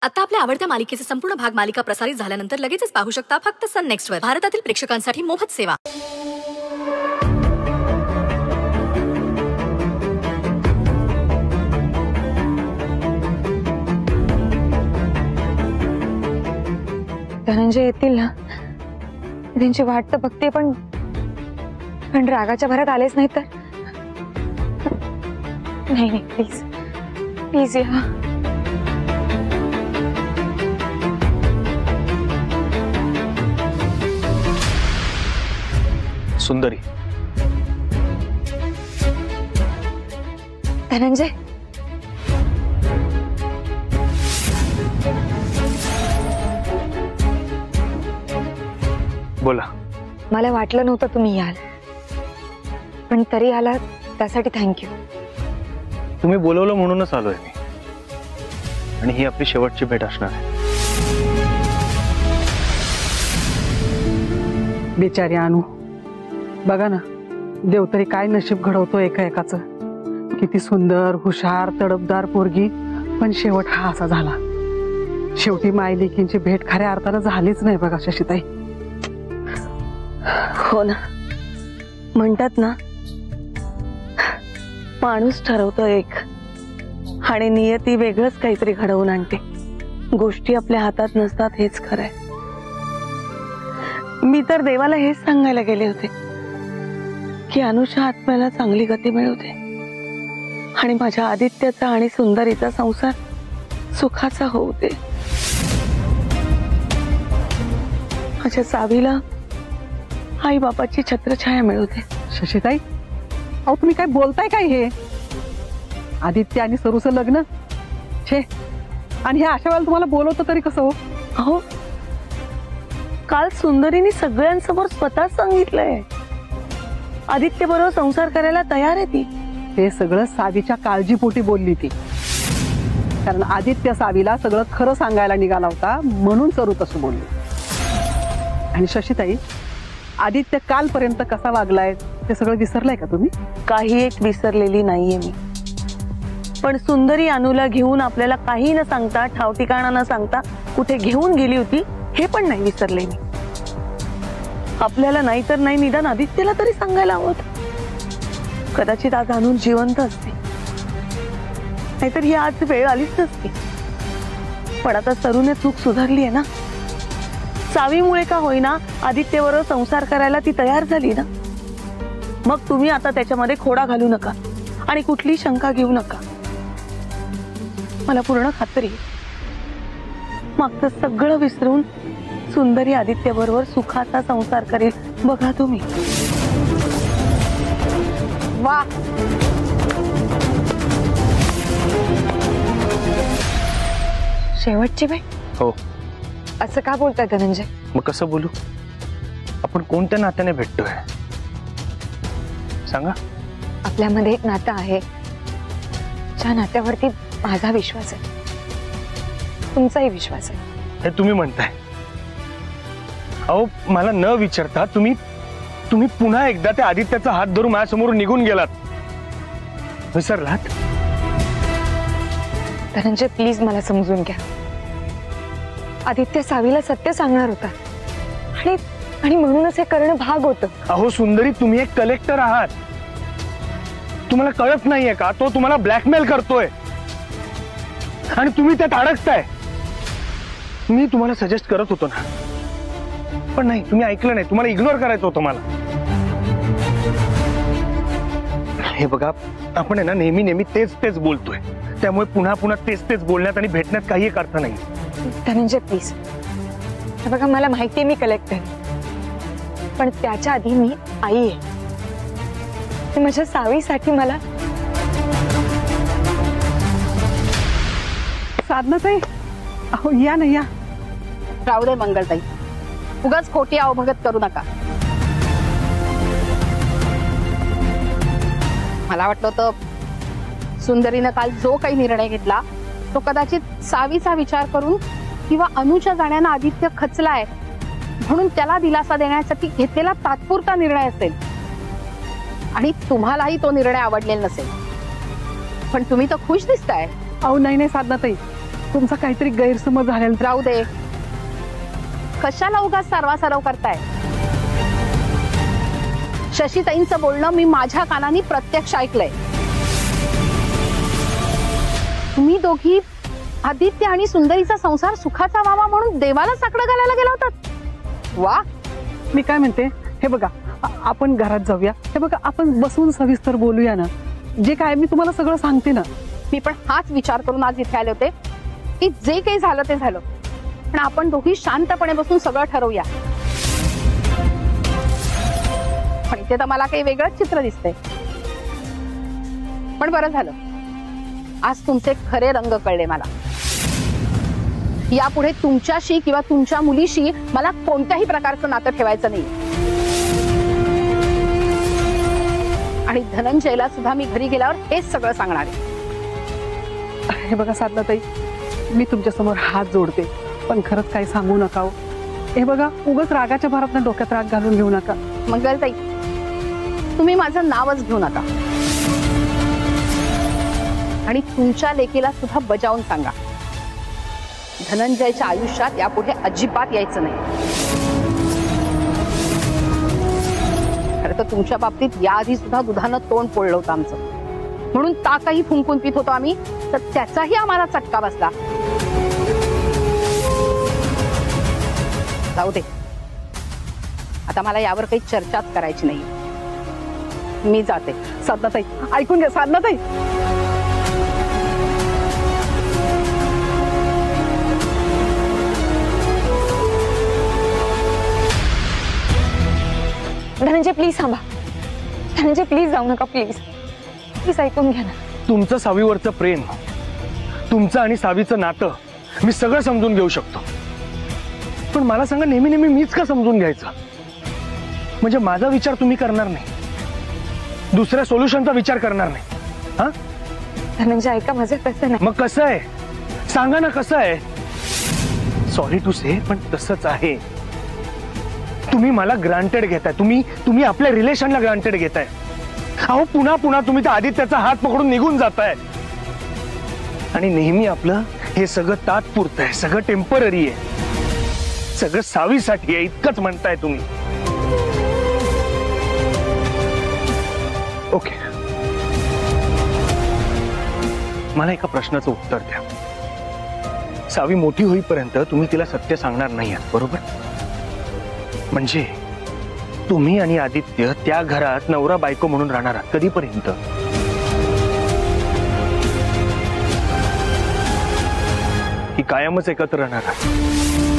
आता आपल्या आवडत्या मालिकेचे संपूर्ण भाग मालिका प्रसारित झाल्यानंतर लगेचच पाहू शकता फक्त सन नेक्स्ट वर. भारतातील प्रेक्षकांसाठी मोफत सेवा. धनंजय येतील ना, त्यांची वाट तर बघते, पण रागाच्या भरात आलेच नाही तर. नाही नाही, प्लीज प्लीज या. सुंदरी. धनंजय, बोला. मला वाटलं नव्हतं तुम्ही याल, पण तरी आलात त्यासाठी थँक्यू. तुम्ही बोलवलं म्हणूनच आलोय मी, आणि ही आपली शेवटची भेट असणार आहे. बिचारी अनु, बघा ना, देव तरी काय नशीब घडवतो एका एकाचं. किती सुंदर हुशार तडपदार पोरगी, पण शेवट हा असा झाला. शेवटी मायलेकींची भेट खऱ्या अर्थानं झालीच नाही बघा शशीताई. हो ना, म्हणतात ना, माणूस ठरवतो एक आणि नियती वेगळंच काहीतरी घडवून आणते. गोष्टी आपल्या हातात नसतात हेच खरंय. मी तर देवाला हेच सांगायला गेले होते की अनुच्या आत्म्याला चांगली गती मिळू दे आणि माझ्या आदित्याचा आणि सुंदरीचा संसार सुखाचा होऊ दे. माझ्या सावीला आई बापाची छत्रछाया मिळू दे. शशीताई, अहो तुम्ही काय बोलताय काय? हे आदित्य आणि सरूचं लग्न छे, आणि हे अशा वेळेला तुम्हाला बोलवतं तरी कसं हो? अहो, काल सुंदरीने सगळ्यांसमोर स्वतः सांगितलंय आदित्य बरोबर संसार करायला तयार आहे ती. ते सगळं सावीच्या काळजीपोटी बोलली ती, कारण आदित्य सावीला सगळं खरं सांगायला निघाला होता म्हणून सरू तसं बोलली. आणि शशीताई, आदित्य कालपर्यंत कसा वागलाय ते सगळं विसरलाय का तुम्ही? काही एक विसरलेली नाहीये मी, पण सुंदरी अनुला घेऊन आपल्याला काही न सांगता, ठाव ठिकाणा न सांगता कुठे घेऊन गेली होती हे पण नाही विसरले मी. आपल्याला नाही तर नाही, निदान आदित्यला तरी सांगायला हवं. कदाचित आज अनु जिवंत असते, नाहीतर ही आज वेळ आलीच नसती. पण आता सरूने चूक सुधारली आहे ना, सावीमुळे का होईना आदित्य बरोबर संसार करायला ती तयार झाली ना. मग तुम्ही आता त्याच्यामध्ये खोडा घालू नका आणि कुठली शंका घेऊ नका. मला पूर्ण खात्री, मागचं सगळं विसरून सुंदरी आदित्य बरोबर सुखाचा संसार करेल. बघा तुम्ही. वा, शेवटची भेट? हो. असं का बोलताय धनंजय? मग कसं बोलू? आपण कोणत्या नात्याने भेटतोय सांगा? आपल्यामध्ये एक नातं आहे, ज्या नात्यावरती माझा विश्वास आहे, तुमचाही विश्वास आहे. हे तुम्ही म्हणताय? अहो, मला न विचारता तुम्ही पुन्हा एकदा त्या आदित्याचा हात धरून माझ्यासमोर निघून गेलात. विसरलात? धनंजय, प्लीज मला समजून घ्या. आदित्य सावीला सत्य सांगणार होता आणि म्हणूनच हे करणं भाग होतं. अहो सुंदरी, तुम्ही एक कलेक्टर आहात. तुम्हाला कळत नाहीये का? तो तुम्हाला ब्लॅकमेल करतोय आणि तुम्ही त्यात अडकताय. मी तुम्हाला सजेस्ट करत होतो ना, पण नाही, तुम्ही ऐकलं नाही. तुम्हाला इग्नोर करायचं होतं मला. हे बघा, आपण आहे ना नेहमी नेहमी तेच बोलतोय, त्यामुळे पुन्हा पुन्हा तेच बोलण्यात आणि भेटण्यात काही एक अर्थ नाही. धनंजय प्लीज, हे बघा, मला माहिती आहे मी कलेक्टर, पण त्याच्या आधी मी आई आहे. माझ्या सावीसाठी मला. साधनाताई, अहो या ना, या. राहू दे मंगलताई, उगाच खोटी अवभगत करू नका. मला वाटलं होतं सुंदरीनं काल जो काही निर्णय घेतला तो कदाचित सावीचा विचार करून किंवा अनुच्या जाण्यानं आदित्य खचलाय म्हणून त्याला दिलासा देण्यासाठी घेतलेला तात्पुरता निर्णय असेल आणि तुम्हालाही तो निर्णय आवडलेला नसेल. पण तुम्ही तर खुश दिसताय. अहो नाही नाही साधनाताई, तुमचा काहीतरी गैरसमज झालेला. राहू दे, कशाला उगाच सारवासारव करताय? शशीताईंचं बोलणं मी माझ्या कानाने प्रत्यक्ष ऐकलंय. तुम्ही दोघी आदित्य आणि सुंदरीचा संसार सुखाचा व्हावा म्हणून देवाला साकडं घालायला गेला होतात. वा. मी काय म्हणते, हे बघा आपण घरात जाऊया. हे बघा आपण बसून सविस्तर बोलूया ना. जे काय मी तुम्हाला सगळं सांगते ना. मी पण हाच विचार करून आज इथे आले होते की जे काही झालं ते झालं, पण आपण दोघी शांतपणे बसून सगळं ठरवूया. पण इथे तर मला काही वेगळंच चित्र दिसतंय. पण बरं झालं, आज तुमचे खरे रंग कळले मला. यापुढे तुमच्याशी किंवा तुमच्या मुलीशी मला कोणत्याही प्रकारचं नातं ठेवायचं नाही. आणि धनंजयला सुद्धा मी घरी गेल्यावर हेच सगळं सांगणार आहे. हे बघा साधनाताई, मी तुमच्या समोर हात जोडते, पण खरंच काही सांगू नका हो. हे बघा उगाच रागाच्या भरात डोक्यात राग घालून घेऊ नका. मंगलताई, तुम्ही माझं नावच घेऊ नका. आणि तुमच्या लेकीला सुद्धा बजावून सांगा, धनंजयच्या आयुष्यात यापुढे अजिबात यायचं नाही. खरं तर तुमच्या बाबतीत याआधी सुद्धा दुधानं तोंड पोळलं होतं आमचं, म्हणून ताकही फुंकून पित होतो आम्ही, तर त्याचाही आम्हाला चटका बसला. जाऊ दे, आता मला यावर काही चर्चाच करायची नाही. मी जाते. साधनाताई ऐकून घ्या. साधनाताई, धनंजय प्लीज थांबा. धनंजय प्लीज जाऊ नका. प्लीज प्लीज ऐकून घ्या ना. तुमचं सावीवरचं प्रेम, तुमचं आणि सावीचं नातं मी सगळं समजून घेऊ शकतो, पण मला सांगा नेहमी नेहमी मीच का समजून घ्यायचं? म्हणजे माझा विचार तुम्ही करणार नाही, दुसऱ्या सोल्युशनचा विचार करणार नाही. हा धनंजय ऐका माझं, तसं नाही. मग कसं आहे सांगा ना, कसं आहे? सॉरी टू से, पण तसंच आहे. तुम्ही मला ग्रांटेड घेताय, तुम्ही आपल्या रिलेशनला ग्रांटेड घेताय. अहो पुन्हा पुन्हा तुम्ही त्या आदित्याचा हात पकडून निघून जाताय. आणि नेहमी आपलं हे सगळं तात्पुरतं आहे, सगळं टेम्पररी आहे, सगळं सावीसाठी आहे इतकंच म्हणताय तुम्ही. ओके, मला एका प्रश्नाचं उत्तर द्या. सावी मोठी होईपर्यंत तुम्ही तिला सत्य सांगणार नाही आहात, बरोबर? म्हणजे तुम्ही आणि आदित्य त्या घरात नवरा बायको म्हणून राहणार आहात कधीपर्यंत? की कायमच एकत्र राहणार आहात?